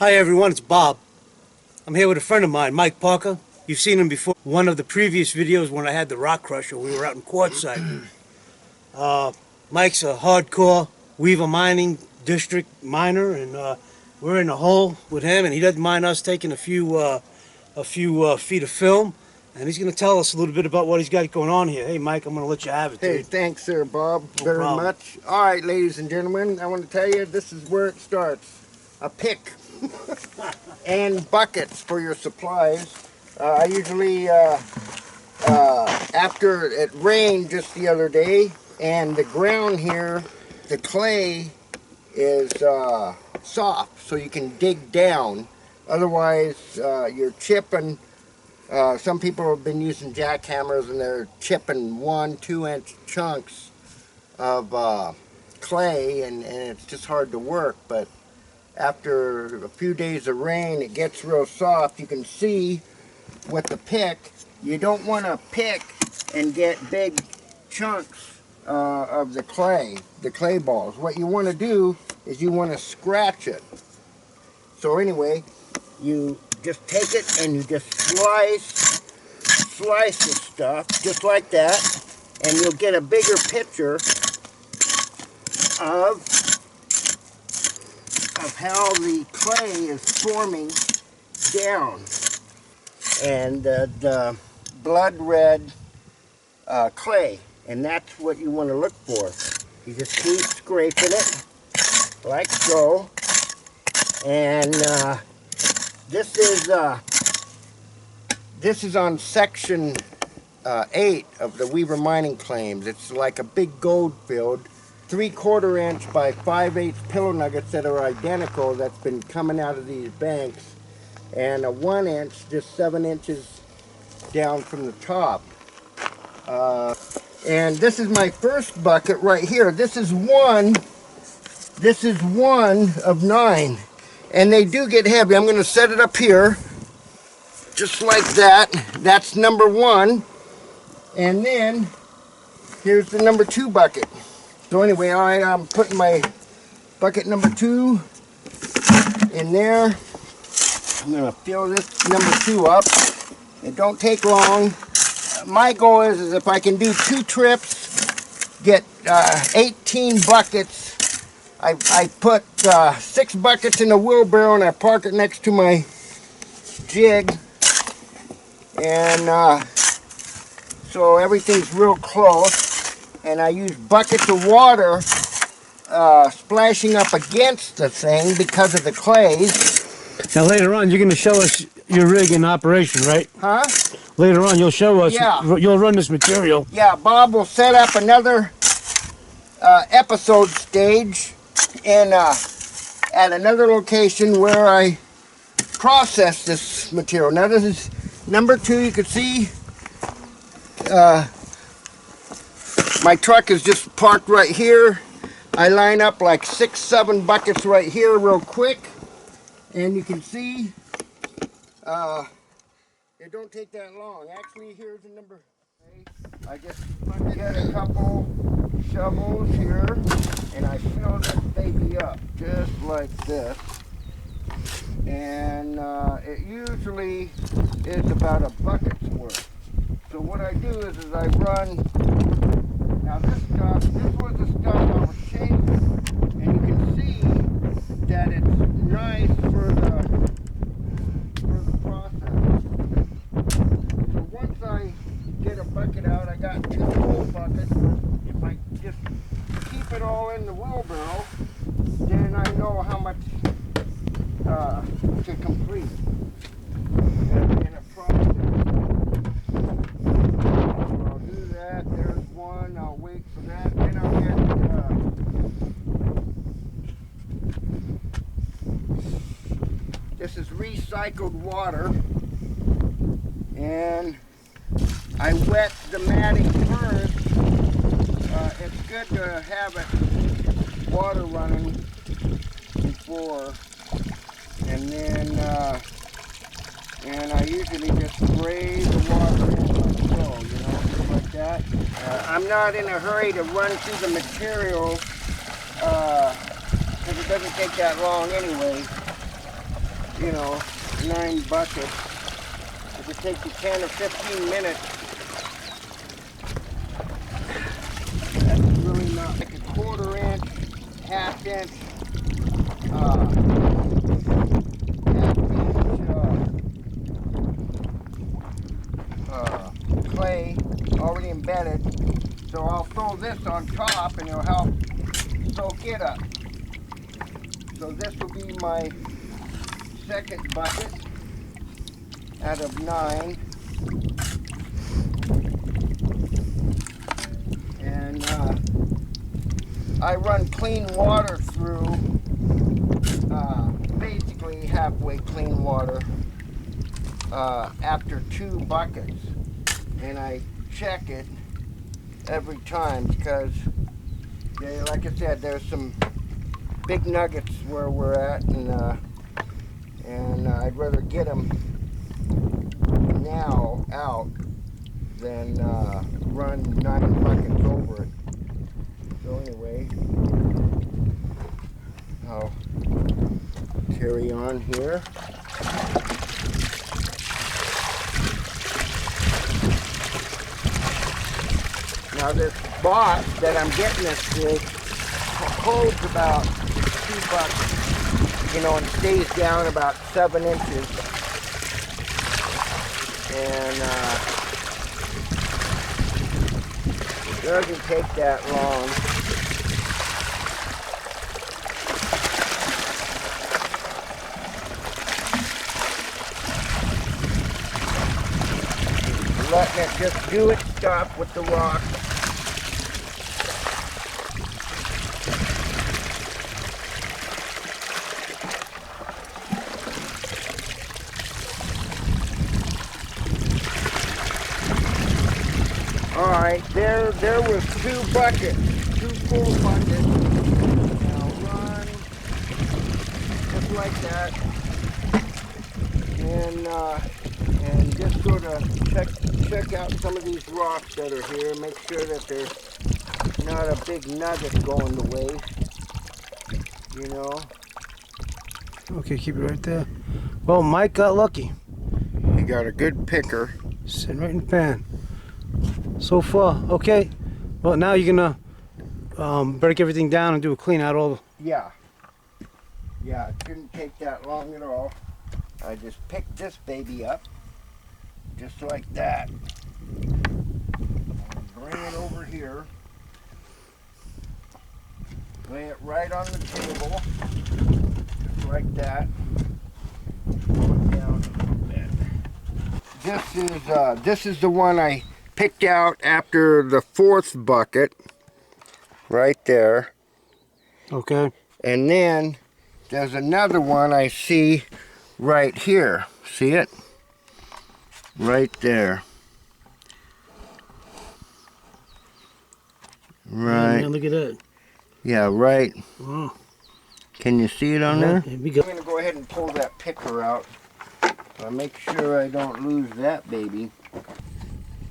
Hi everyone, it's Bob. I'm here with a friend of mine, Mike Parker. You've seen him before. One of the previous videos when I had the rock crusher, we were out in Quartzsite. Mike's a hardcore Weaver mining district miner, and we're in the hole with him, and he doesn't mind us taking a few feet of film, and he's going to tell us a little bit about what he's got going on here. Hey Mike, I'm going to let you have it. Hey, dude. thanks sir, Bob, very problem. much. All right, ladies and gentlemen, I want to tell you this is where it starts. A pick and buckets for your supplies. I usually, after it rained just the other day, and the ground here, the clay is soft, so you can dig down. Otherwise, you're chipping. Some people have been using jackhammers and they're chipping 1-2 inch chunks of clay, and it's just hard to work. But after a few days of rain, it gets real soft. You can see with the pick, you don't want to pick and get big chunks of the clay balls. What you want to do is you want to scratch it. So anyway, you just take it and you just slice the stuff just like that, and you'll get a bigger picture of how the clay is forming down. And the blood red clay, and that's what you want to look for. You just keep scraping it like so, and this is on section 8 of the Weaver mining claims. It's like a big gold field, 3/4 inch by 5/8 pillow nuggets that are identical that's been coming out of these banks, and a 1 inch just 7 inches down from the top. And this is my first bucket right here. This is one of 9, and they do get heavy. I'm going to set it up here just like that. That's number 1, and then here's the number 2 bucket. So anyway, I'm putting my bucket number 2 in there. I'm going to fill this number 2 up. It don't take long. My goal is if I can do 2 trips, get 18 buckets. I put 6 buckets in a wheelbarrow and I park it next to my jig, and so everything's real close. And I use buckets of water splashing up against the thing because of the clays. Now later on, you're going to show us your rig in operation, right? Huh? Later on, you'll show us. Yeah. You'll run this material. Yeah, Bob will set up another episode stage in at another location where I process this material. Now this is number 2. You can see my truck is just parked right here. I line up like 6-7 buckets right here real quick, and you can see it don't take that long. Actually, here's the number. I just get a couple shovels here, and I fill this baby up just like this. And it usually is about a bucket's worth. So what I do is I run. Now this was the stuff I was shaving, and you can see that it's nice for the process. So once I get a bucket out, I got 2 full buckets. If I just keep it all in the wheelbarrow, then I know how much to complete in a process. So I'll do that. There's one. I'll wait for that. Then I'll get this is recycled water, and I wet the matting first. It's good to have it water running before, and then and I usually just spray the water in like so, you know, just like that. I'm not in a hurry to run through the material because it doesn't take that long anyway. you know, 9 buckets. If it takes you 10 or 15 minutes, that's really not like a 1/4 inch, 1/2 inch, clay already embedded. So I'll throw this on top and it'll help soak it up. So this will be my second bucket out of 9. And I run clean water through, basically halfway clean water after 2 buckets. And I check it every time because, like I said, there's some big nuggets where we're at, and I'd rather get them now out than run 9 buckets over it. So anyway, I'll carry on here. Now this box that I'm getting this with holds about 2 buckets, you know, and stays down about 7 inches. And it doesn't take that long. Letting it just do its stuff with the rock. Alright, there was 2 buckets, 2 full buckets. Now run just like that. And just sort of check out some of these rocks that are here. Make sure that there's not a big nugget going to waste, you know. Okay, keep it right there. Well, Mike got lucky. He got a good picker. Sitting right in the pan. So far, okay. Well, now you're gonna break everything down and do a clean out all. Yeah, it shouldn't take that long at all. I just picked this baby up, just like that. Bring it over here. Lay it right on the table, just like that. Pull it down a little bit. This is the one I picked out after the 4th bucket, right there. Okay. And then there's another one I see right here. See it? Right there. Right. Man, look at that. Yeah, right. Oh. Can you see it on there? Here we go. I'm going to go ahead and pull that picker out. So I make sure I don't lose that baby.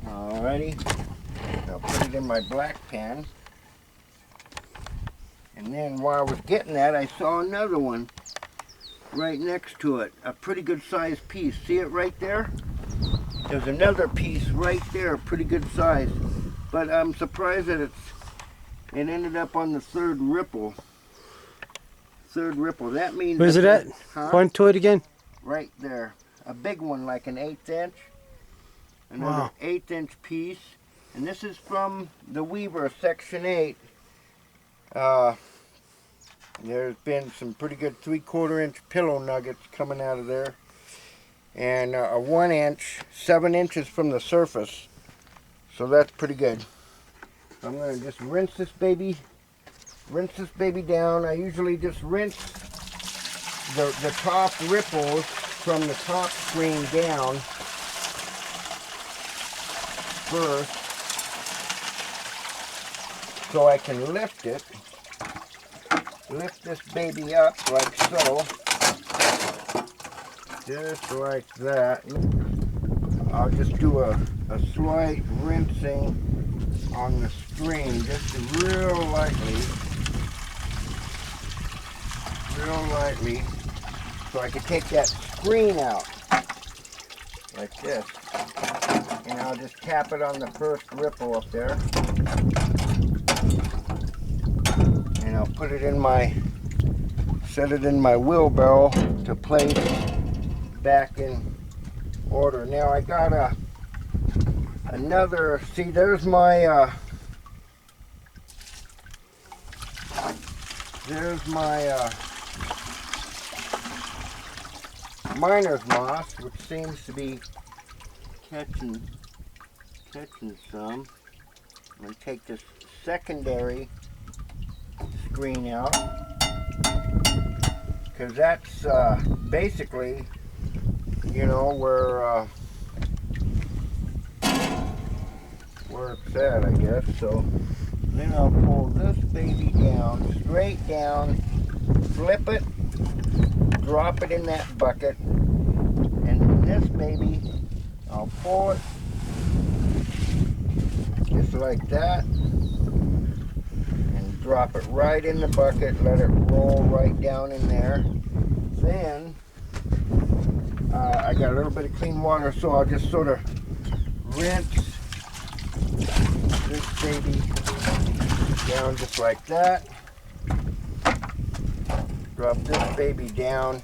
Alrighty. I'll put it in my black pan. And then while I was getting that, I saw another one right next to it. A pretty good sized piece. See it right there? There's another piece right there, pretty good size. But I'm surprised that it ended up on the 3rd ripple. 3rd ripple. That means... Where's it at? Huh? Point to it again. Right there. A big one, like an 1/8 inch. Another Wow. 1/8 inch piece. And this is from the Weaver Section 8. There's been some pretty good 3/4 inch pillow nuggets coming out of there. And a 1 inch, 7 inches from the surface. So that's pretty good. So I'm going to just rinse this baby down. I usually just rinse the top ripples from the top screen down first, so I can lift it. Lift this baby up like so. Just like that. I'll just do a slight rinsing on the screen, just real lightly. So I could take that screen out like this, and I'll just tap it on the first ripple up there, and I'll put it in my, set it in my wheelbarrow to place back in order. Now I got another, see there's my miner's moss, which seems to be catching some. I'm going to take this secondary screen out, because that's basically, you know, where it's at, I guess. So then I'll pull this baby down, straight down, flip it, drop it in that bucket, and this baby, I'll pull it just like that, and drop it right in the bucket, let it roll right down in there. Then I got a little bit of clean water, so I'll just sort of rinse this baby down just like that. Drop this baby down,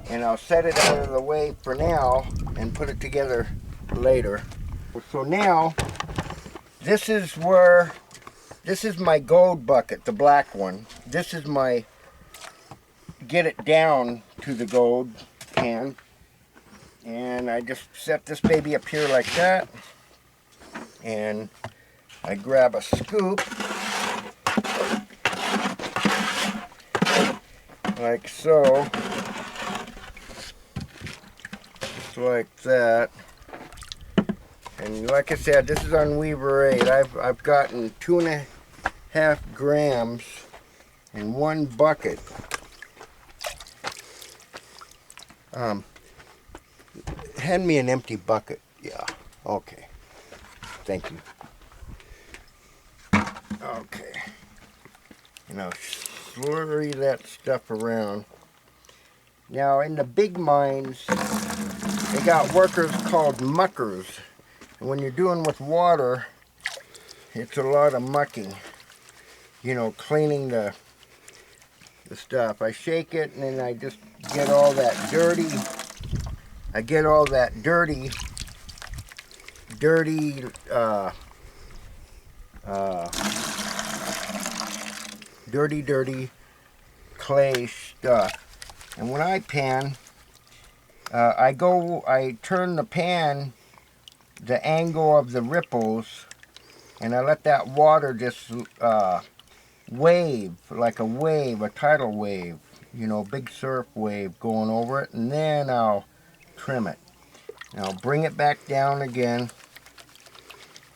and I'll set it out of the way for now and put it together later. So now, this is my gold bucket, the black one. This is my get it down to the gold pan. And I just set this baby up here like that. And I grab a scoop, like so, just like that. And like I said, this is on Weaver 8. I've gotten 2.5 grams in one bucket. Hand me an empty bucket. Yeah, okay. Thank you. Okay. And I'll slurry that stuff around. Now, in the big mines, they got workers called muckers. And when you're doing with water, it's a lot of mucking. You know, cleaning the stuff. I shake it, and then I just get all that dirty, dirty clay stuff. And when I pan, I turn the pan the angle of the ripples, and I let that water just wave, like a wave, a tidal wave, you know, big surf wave going over it, and then I'll trim it. And I'll bring it back down again,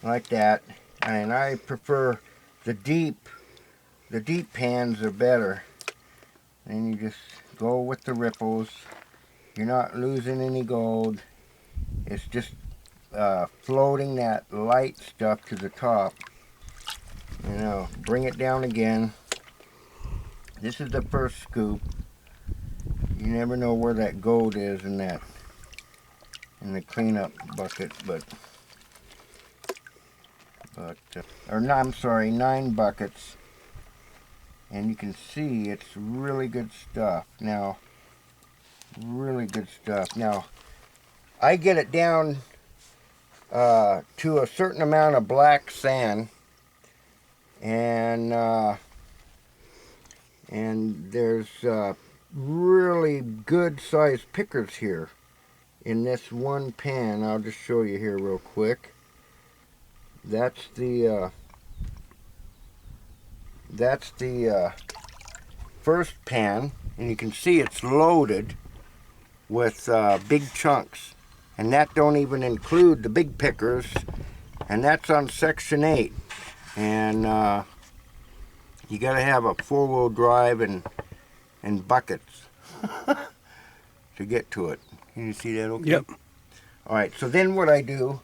like that. And I prefer the deep pans are better. And you just go with the ripples. You're not losing any gold. It's just floating that light stuff to the top. You know, bring it down again. This is the first scoop. You never know where that gold is in the cleanup bucket, or no, I'm sorry, 9 buckets. And you can see it's really good stuff. Now, really good stuff. Now, I get it down to a certain amount of black sand, and there's really good sized pickers here in this one pan. I'll just show you here real quick. That's the first pan, and you can see it's loaded with big chunks, and that don't even include the big pickers, and that's on section 8. And you got to have a 4-wheel drive and buckets to get to it. Can you see that okay? Yep. Alright, so then what I do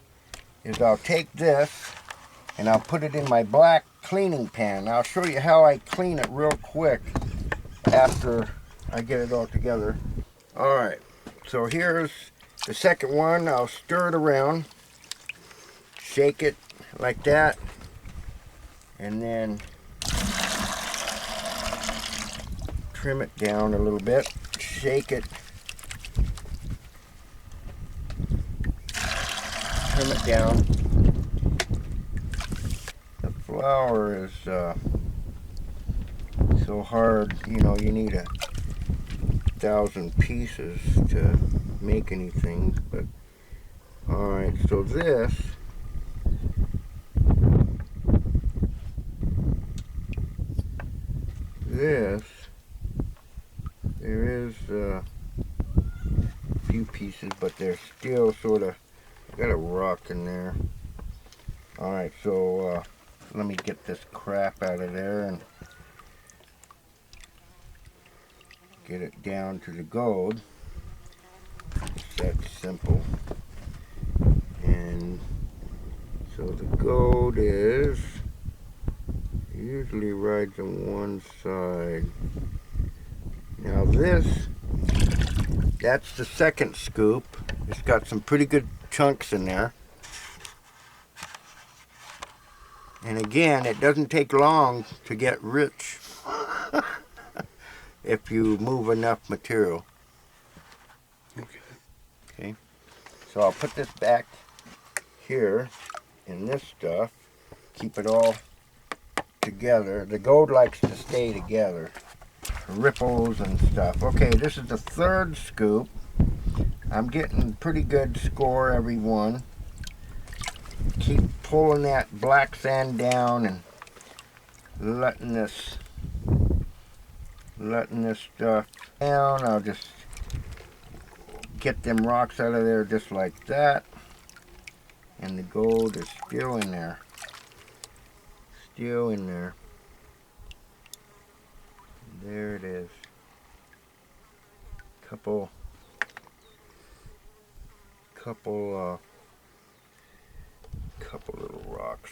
is I'll take this and I'll put it in my black cleaning pan. I'll show you how I clean it real quick after I get it all together. Alright, so here's the second one. I'll stir it around, shake it like that, and then trim it down a little bit, shake it, trim it down. The flour is so hard, you know, you need 1,000 pieces to make anything. But alright, so this there is a few pieces, but they're still sort of, I got a rock in there. Alright, so let me get this crap out of there and get it down to the gold. It's that simple. And so the gold is usually rides on one side. Now that's the second scoop. It's got some pretty good chunks in there. And again, it doesn't take long to get rich if you move enough material. Okay. So I'll put this back here in this stuff. Keep it all together. The gold likes to stay together. Ripples and stuff. Okay, this is the third scoop. I'm getting pretty good score every one. Keep pulling that black sand down and letting this stuff down. I'll just get them rocks out of there just like that. And the gold is still in there. Still in there. There it is. Couple little rocks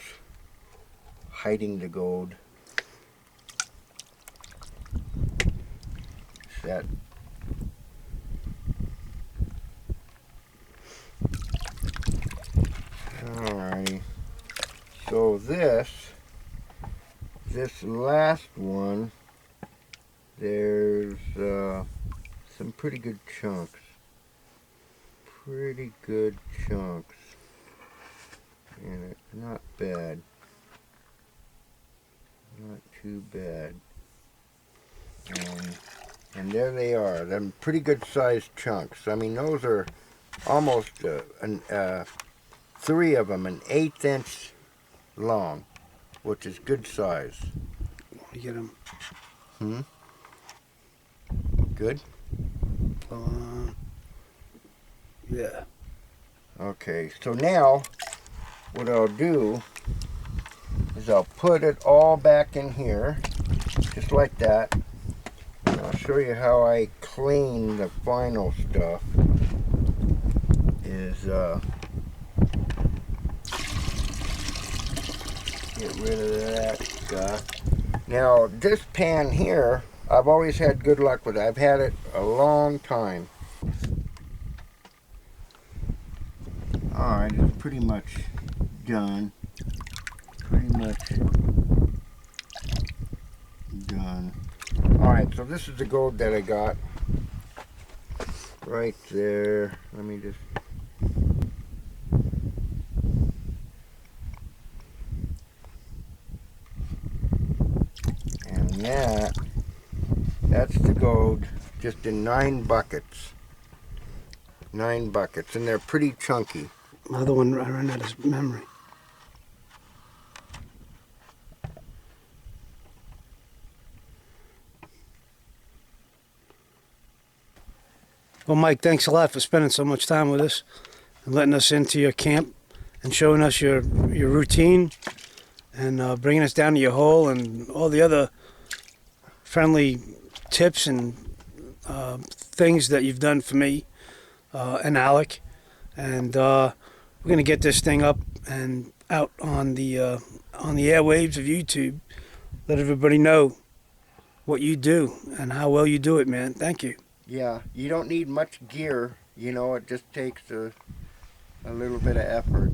hiding the gold. Set. Alrighty. So this last one, there's some pretty good chunks. Pretty good chunks in it. Not bad. Not too bad. And there they are. Them pretty good sized chunks. I mean, those are almost 3 of them, an 1/8 inch long, which is good size. You get them. Good? Yeah. Okay, so now what I'll do is I'll put it all back in here, just like that. And I'll show you how I clean the final stuff. Is get rid of that stuff. Now this pan here, I've always had good luck with it. I've had it a long time. Alright, it's pretty much done. Pretty much done. Alright, so this is the gold that I got. Right there. Let me just... And that's the gold, just in 9 buckets. 9 buckets, and they're pretty chunky. Another one, I ran out of memory. Well, Mike, thanks a lot for spending so much time with us and letting us into your camp and showing us your routine and bringing us down to your hole and all the other friendly tips and things that you've done for me and Alec. And we're going to get this thing up and out on the airwaves of YouTube. Let everybody know what you do and how well you do it, man. Thank you. Yeah, you don't need much gear, you know, it just takes a little bit of effort.